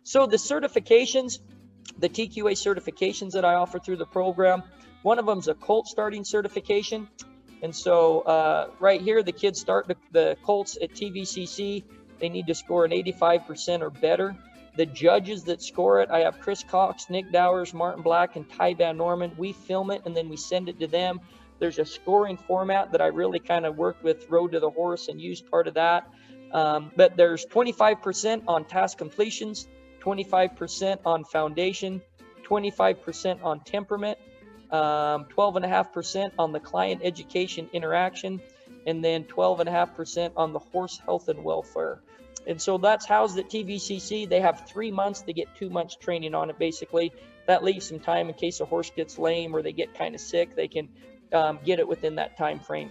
So the certifications, the TQA certifications that I offer through the program, one of them is a Colt starting certification. And so right here, the kids start the Colts at TVCC. They need to score an 85% or better. The judges that score it, I have Chris Cox, Nick Dowers, Martin Black, and Ty Van Norman. We film it and then we send it to them. There's a scoring format that I really kind of worked with Road to the Horse and used part of that. But there's 25% on task completions, 25% on foundation, 25% on temperament, 12.5% on the client education interaction, and then 12.5% on the horse health and welfare. And so that's housed at TVCC. They have 3 months to get 2 months training on it, basically. That leaves some time in case a horse gets lame or they get kind of sick. They can get it within that time frame.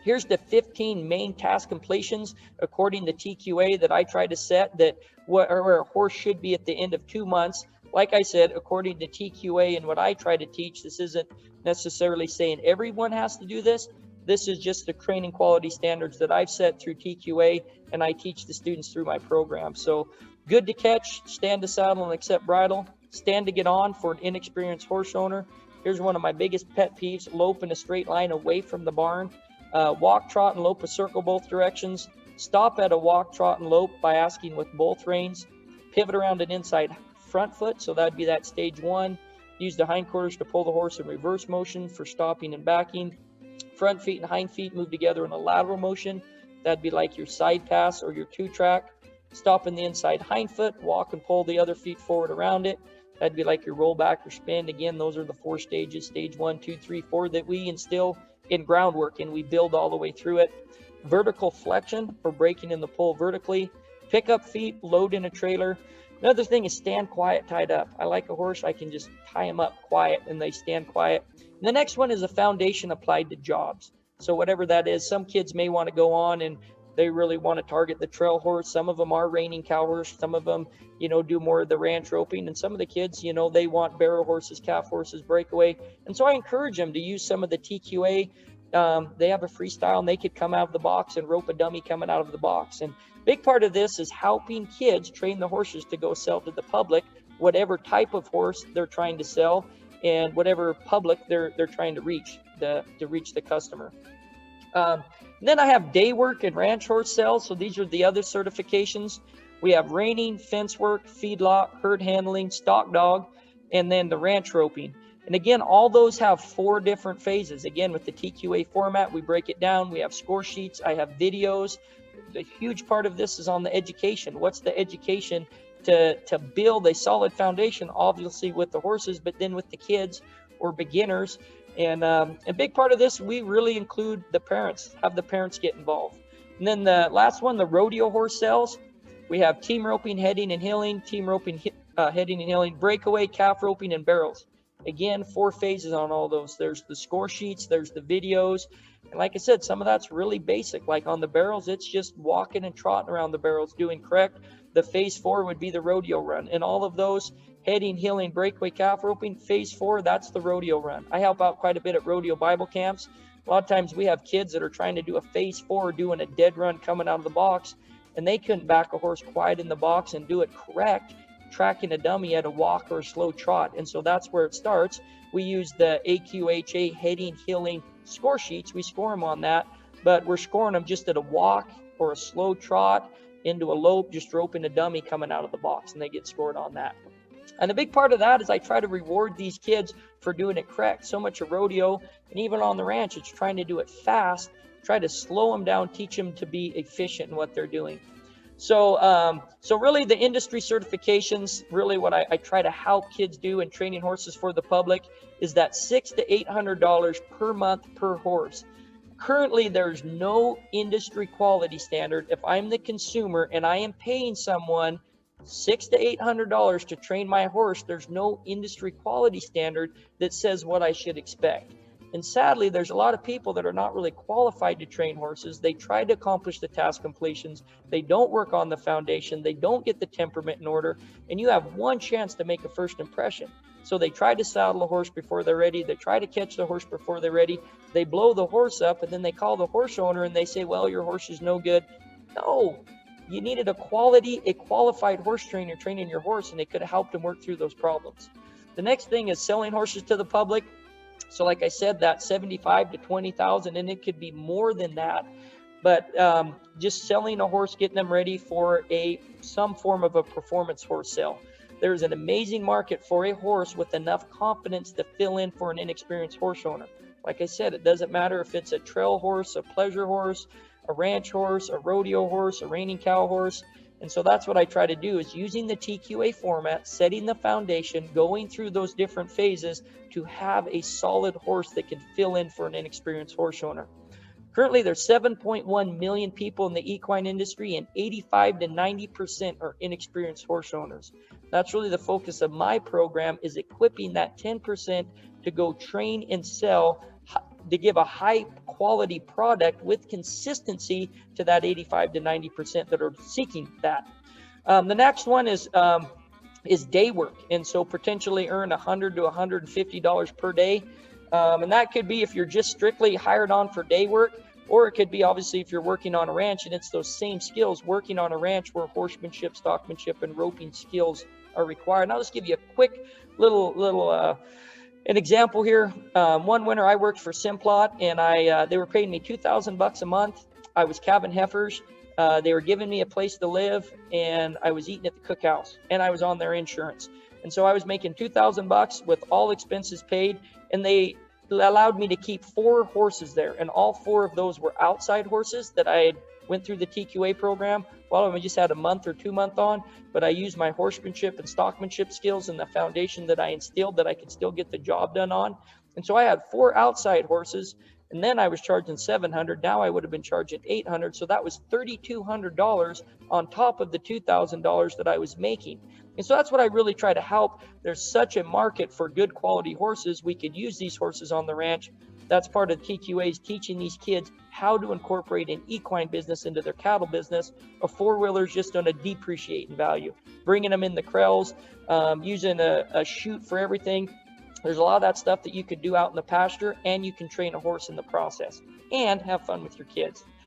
Here's the 15 main task completions according to TQA that I try to set that where a horse should be at the end of 2 months. Like I said, according to TQA and what I try to teach, this isn't necessarily saying everyone has to do this. This is just the training quality standards that I've set through TQA, and I teach the students through my program. So good to catch, stand to saddle and accept bridle, stand to get on for an inexperienced horse owner. Here's one of my biggest pet peeves: lope in a straight line away from the barn. Walk, trot, and lope a circle both directions. Stop at a walk, trot, and lope by asking with both reins. Pivot around an inside front foot, so that'd be that stage 1. Use the hindquarters to pull the horse in reverse motion for stopping and backing. Front feet and hind feet move together in a lateral motion. That'd be like your side pass or your 2-track. Stop in the inside hind foot, walk and pull the other feet forward around it. That'd be like your roll back or spin. Again, those are the 4 stages, stage 1, 2, 3, 4, that we instill in groundwork, and we build all the way through it. Vertical flexion for breaking in the pull vertically. Pick up feet, load in a trailer. Another thing is stand quiet, tied up. I like a horse, I can just tie them up quiet and they stand quiet. And the next one is a foundation applied to jobs. So whatever that is, some kids may want to go on and they really want to target the trail horse. Some of them are reining cow horse. Some of them, do more of the ranch roping. And some of the kids, they want barrel horses, calf horses, breakaway. And so I encourage them to use some of the TQA. They have a freestyle and they could come out of the box and rope a dummy coming out of the box. And big part of this is helping kids train the horses to go sell to the public, whatever type of horse they're trying to sell and whatever public they're trying to reach the customer. Then I have day work and ranch horse sales. So these are the other certifications. We have reining, fence work, feedlot, herd handling, stock dog, and then the ranch roping. And again, all those have 4 different phases. Again, with the TQA format, we break it down. We have score sheets. I have videos. The huge part of this is on the education. What's the education to build a solid foundation, obviously with the horses, but then with the kids or beginners. And a big part of this, we really include the parents, have the parents get involved. And then the last one, the rodeo horse sales. We have team roping, heading and heeling, team roping, heading and heeling, breakaway, calf roping, and barrels. Again, 4 phases on all those. There's the score sheets, there's the videos. And like I said, some of that's really basic. Like on the barrels, it's just walking and trotting around the barrels, doing correct. The phase 4 would be the rodeo run. And all of those, heading, heeling, breakaway, calf roping, phase 4, that's the rodeo run. I help out quite a bit at rodeo Bible camps. A lot of times we have kids that are trying to do a phase 4, doing a dead run coming out of the box, and they couldn't back a horse quiet in the box and do it correct, tracking a dummy at a walk or a slow trot. And so that's where it starts. We use the AQHA heading, heeling score sheets. We score them on that, but we're scoring them just at a walk or a slow trot into a lope, just roping a dummy coming out of the box, and they get scored on that. And a big part of that is I try to reward these kids for doing it correct. So much of rodeo, and even on the ranch, it's trying to do it fast, try to slow them down, teach them to be efficient in what they're doing. So really the industry certifications, really what I try to help kids do in training horses for the public is that $600 to $800 per month per horse. Currently, there's no industry quality standard. If I'm the consumer and I am paying someone $600 to $800 to train my horse, there's no industry quality standard that says what I should expect. And sadly, there's a lot of people that are not really qualified to train horses. They try to accomplish the task completions. They don't work on the foundation. They don't get the temperament in order. And you have one chance to make a first impression. So they try to saddle a horse before they're ready. They try to catch the horse before they're ready. They blow the horse up, and then they call the horse owner and they say, well, your horse is no good. No, you needed a qualified horse trainer training your horse, and they could have helped him work through those problems. The next thing is selling horses to the public. So like I said, that 75 to 20,000, and it could be more than that. But just selling a horse, getting them ready for some form of a performance horse sale. There's an amazing market for a horse with enough confidence to fill in for an inexperienced horse owner. Like I said, it doesn't matter if it's a trail horse, a pleasure horse, a ranch horse, a rodeo horse, a reining cow horse. And so that's what I try to do, is using the TQA format, setting the foundation, going through those different phases to have a solid horse that can fill in for an inexperienced horse owner. Currently, there's 7.1 million people in the equine industry, and 85 to 90% are inexperienced horse owners. That's really the focus of my program, is equipping that 10% to go train and sell, to give a high quality product with consistency to that 85 to 90% that are seeking that. The next one is day work, and so potentially earn $100 to $150 per day. And that could be if you're just strictly hired on for day work, or it could be obviously if you're working on a ranch, and it's those same skills working on a ranch where horsemanship, stockmanship, and roping skills are required. And I'll just give you a quick little an example here. One winter I worked for Simplot, and they were paying me $2,000 a month. I was calving heifers. They were giving me a place to live, and I was eating at the cookhouse, and I was on their insurance. And so I was making $2,000 with all expenses paid, and they allowed me to keep 4 horses there, and all 4 of those were outside horses that I had went through the TQA program. Well, I just had a month or 2 month on, but I used my horsemanship and stockmanship skills and the foundation that I instilled that I could still get the job done on. And so I had 4 outside horses, and then I was charging $700. Now I would have been charging $800. So that was $3,200 on top of the $2,000 that I was making. And so that's what I really try to help. There's such a market for good quality horses. We could use these horses on the ranch. That's part of TQA's teaching these kids how to incorporate an equine business into their cattle business. A 4-wheeler is just going to depreciate in value. Bringing them in the corrals, using a chute for everything. There's a lot of that stuff that you could do out in the pasture, and you can train a horse in the process and have fun with your kids.